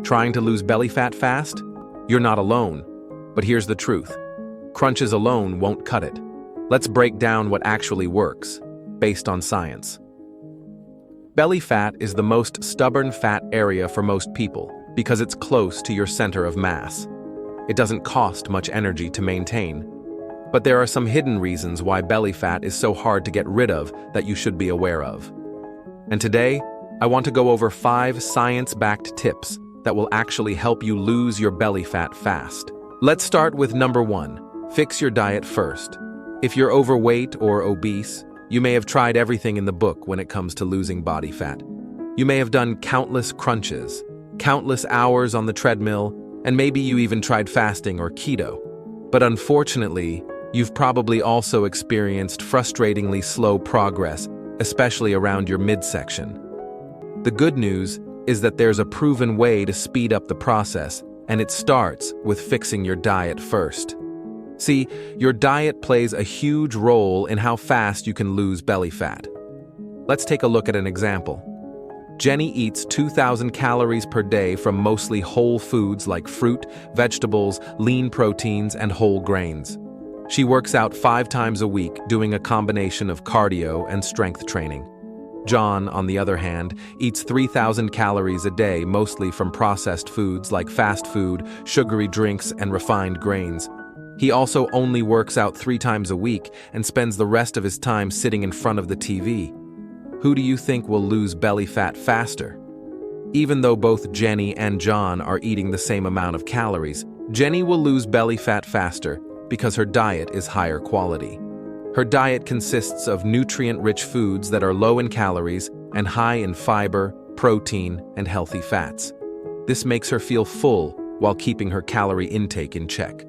Trying to lose belly fat fast? You're not alone. But here's the truth. Crunches alone won't cut it. Let's break down what actually works, based on science. Belly fat is the most stubborn fat area for most people because it's close to your center of mass. It doesn't cost much energy to maintain. But there are some hidden reasons why belly fat is so hard to get rid of that you should be aware of. And today, I want to go over 5 science-backed tips that will actually help you lose your belly fat fast. Let's start with number 1. Fix your diet first. If you're overweight or obese, you may have tried everything in the book when it comes to losing body fat. You may have done countless crunches, countless hours on the treadmill, and maybe you even tried fasting or keto. But unfortunately, you've probably also experienced frustratingly slow progress, especially around your midsection. The good news is that there's a proven way to speed up the process, and it starts with fixing your diet first. See, your diet plays a huge role in how fast you can lose belly fat. Let's take a look at an example. Jenny eats 2,000 calories per day from mostly whole foods like fruit, vegetables, lean proteins, and whole grains. She works out 5 times a week, doing a combination of cardio and strength training. John, on the other hand, eats 3,000 calories a day, mostly from processed foods like fast food, sugary drinks, and refined grains. He also only works out 3 times a week and spends the rest of his time sitting in front of the TV. Who do you think will lose belly fat faster? Even though both Jenny and John are eating the same amount of calories, Jenny will lose belly fat faster because her diet is higher quality. Her diet consists of nutrient-rich foods that are low in calories and high in fiber, protein, and healthy fats. This makes her feel full while keeping her calorie intake in check.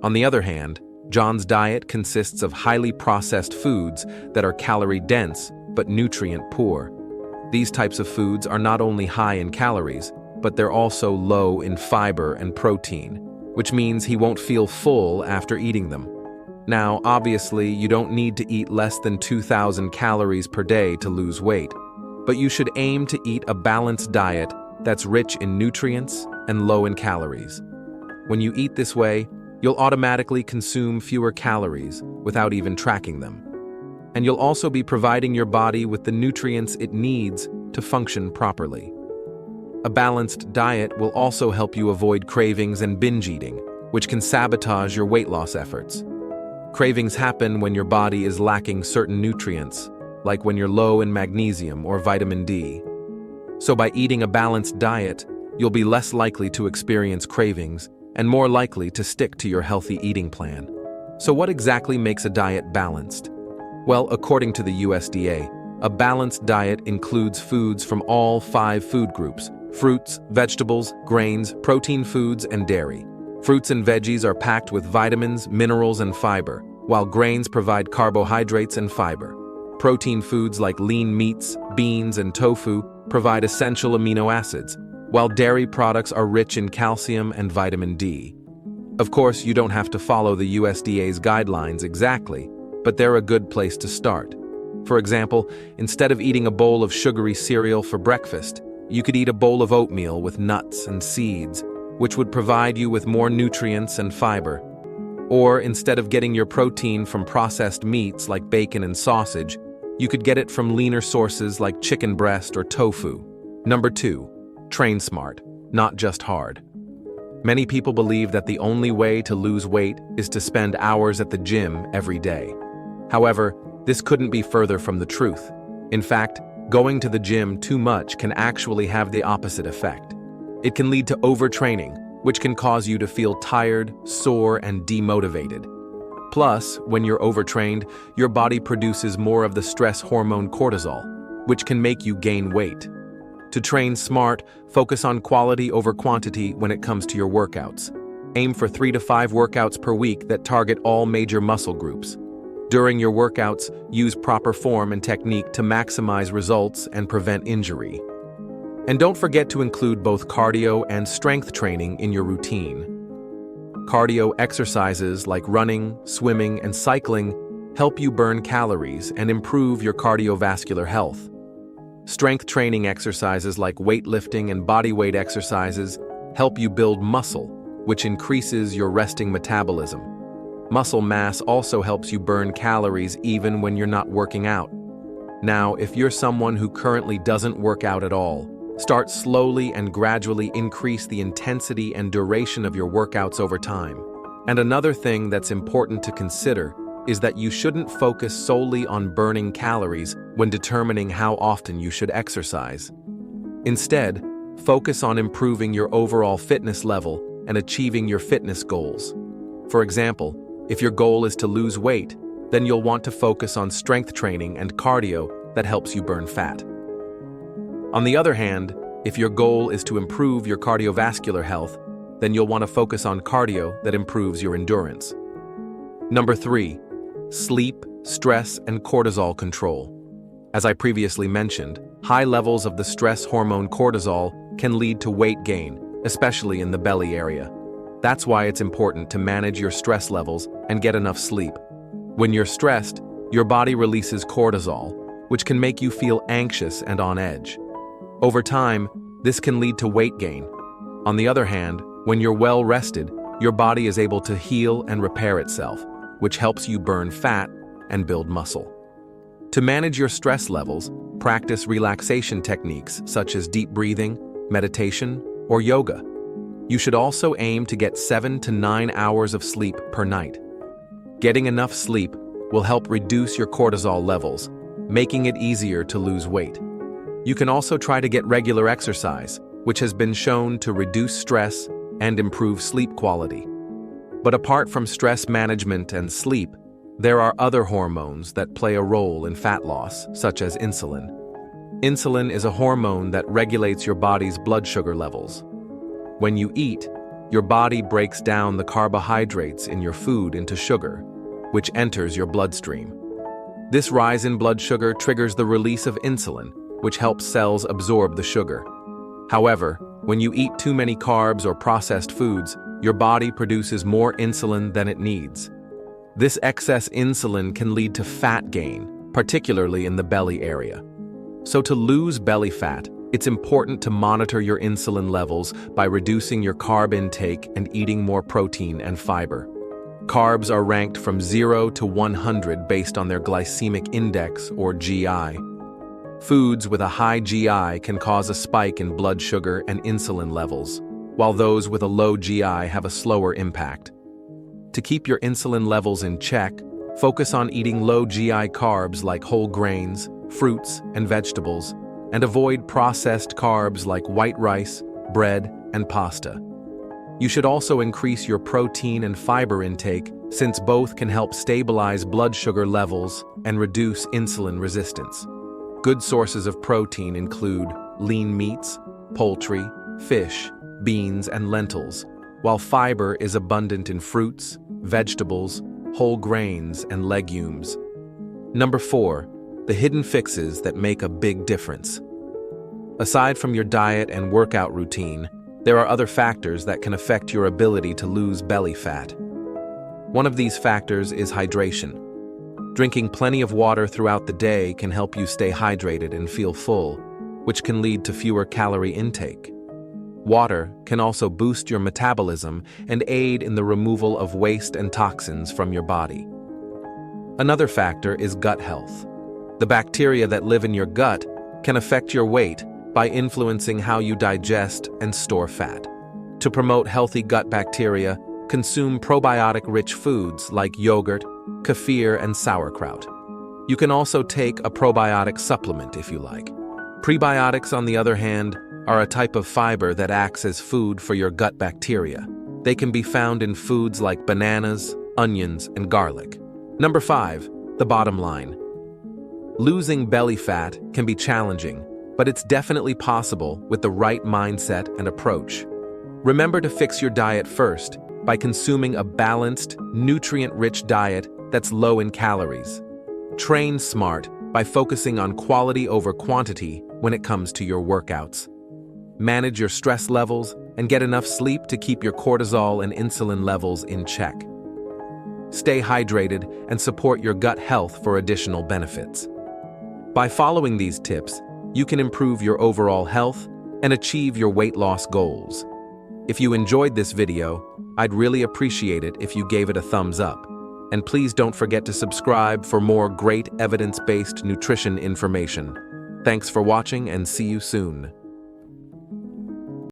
On the other hand, John's diet consists of highly processed foods that are calorie-dense but nutrient-poor. These types of foods are not only high in calories, but they're also low in fiber and protein, which means he won't feel full after eating them. Now, obviously, you don't need to eat less than 2,000 calories per day to lose weight, but you should aim to eat a balanced diet that's rich in nutrients and low in calories. When you eat this way, you'll automatically consume fewer calories without even tracking them. And you'll also be providing your body with the nutrients it needs to function properly. A balanced diet will also help you avoid cravings and binge eating, which can sabotage your weight loss efforts. Cravings happen when your body is lacking certain nutrients, like when you're low in magnesium or vitamin D. So by eating a balanced diet, you'll be less likely to experience cravings and more likely to stick to your healthy eating plan. So what exactly makes a diet balanced? Well, according to the USDA, a balanced diet includes foods from all 5 food groups: fruits, vegetables, grains, protein foods, and dairy. Fruits and veggies are packed with vitamins, minerals, and fiber, while grains provide carbohydrates and fiber. Protein foods like lean meats, beans, and tofu provide essential amino acids, while dairy products are rich in calcium and vitamin D. Of course, you don't have to follow the USDA's guidelines exactly, but they're a good place to start. For example, instead of eating a bowl of sugary cereal for breakfast, you could eat a bowl of oatmeal with nuts and seeds, which would provide you with more nutrients and fiber. Or instead of getting your protein from processed meats like bacon and sausage, you could get it from leaner sources like chicken breast or tofu. Number 2, train smart, not just hard. Many people believe that the only way to lose weight is to spend hours at the gym every day. However, this couldn't be further from the truth. In fact, going to the gym too much can actually have the opposite effect. It can lead to overtraining, which can cause you to feel tired, sore, and demotivated. Plus, when you're overtrained, your body produces more of the stress hormone cortisol, which can make you gain weight. To train smart, focus on quality over quantity when it comes to your workouts. Aim for 3 to 5 workouts per week that target all major muscle groups. During your workouts, use proper form and technique to maximize results and prevent injury. And don't forget to include both cardio and strength training in your routine. Cardio exercises like running, swimming, and cycling help you burn calories and improve your cardiovascular health. Strength training exercises like weightlifting and bodyweight exercises help you build muscle, which increases your resting metabolism. Muscle mass also helps you burn calories even when you're not working out. Now, if you're someone who currently doesn't work out at all, start slowly and gradually increase the intensity and duration of your workouts over time. And another thing that's important to consider is that you shouldn't focus solely on burning calories when determining how often you should exercise. Instead, focus on improving your overall fitness level and achieving your fitness goals. For example, if your goal is to lose weight, then you'll want to focus on strength training and cardio that helps you burn fat. On the other hand, if your goal is to improve your cardiovascular health, then you'll want to focus on cardio that improves your endurance. Number 3, sleep, stress, and cortisol control. As I previously mentioned, high levels of the stress hormone cortisol can lead to weight gain, especially in the belly area. That's why it's important to manage your stress levels and get enough sleep. When you're stressed, your body releases cortisol, which can make you feel anxious and on edge. Over time, this can lead to weight gain. On the other hand, when you're well rested, your body is able to heal and repair itself, which helps you burn fat and build muscle. To manage your stress levels, practice relaxation techniques such as deep breathing, meditation, or yoga. You should also aim to get 7 to 9 hours of sleep per night. Getting enough sleep will help reduce your cortisol levels, making it easier to lose weight. You can also try to get regular exercise, which has been shown to reduce stress and improve sleep quality. But apart from stress management and sleep, there are other hormones that play a role in fat loss, such as insulin. Insulin is a hormone that regulates your body's blood sugar levels. When you eat, your body breaks down the carbohydrates in your food into sugar, which enters your bloodstream. This rise in blood sugar triggers the release of insulin, which helps cells absorb the sugar. However, when you eat too many carbs or processed foods, your body produces more insulin than it needs. This excess insulin can lead to fat gain, particularly in the belly area. So to lose belly fat, it's important to monitor your insulin levels by reducing your carb intake and eating more protein and fiber. Carbs are ranked from 0 to 100 based on their glycemic index, or GI. Foods with a high GI can cause a spike in blood sugar and insulin levels, while those with a low GI have a slower impact. To keep your insulin levels in check, focus on eating low GI carbs like whole grains, fruits, and vegetables, and avoid processed carbs like white rice, bread, and pasta. You should also increase your protein and fiber intake, since both can help stabilize blood sugar levels and reduce insulin resistance. Good sources of protein include lean meats, poultry, fish, beans, and lentils, while fiber is abundant in fruits, vegetables, whole grains, and legumes. Number 4, the hidden fixes that make a big difference. Aside from your diet and workout routine, there are other factors that can affect your ability to lose belly fat. One of these factors is hydration. Drinking plenty of water throughout the day can help you stay hydrated and feel full, which can lead to fewer calorie intake. Water can also boost your metabolism and aid in the removal of waste and toxins from your body. Another factor is gut health. The bacteria that live in your gut can affect your weight by influencing how you digest and store fat. To promote healthy gut bacteria, consume probiotic-rich foods like yogurt, kefir, and sauerkraut. You can also take a probiotic supplement if you like. Prebiotics, on the other hand, are a type of fiber that acts as food for your gut bacteria. They can be found in foods like bananas, onions, and garlic. Number 5, the bottom line. Losing belly fat can be challenging, but it's definitely possible with the right mindset and approach. Remember to fix your diet first by consuming a balanced, nutrient-rich diet that's low in calories. Train smart by focusing on quality over quantity when it comes to your workouts. Manage your stress levels and get enough sleep to keep your cortisol and insulin levels in check. Stay hydrated and support your gut health for additional benefits. By following these tips, you can improve your overall health and achieve your weight loss goals. If you enjoyed this video, I'd really appreciate it if you gave it a thumbs up. And please don't forget to subscribe for more great evidence-based nutrition information. Thanks for watching and see you soon.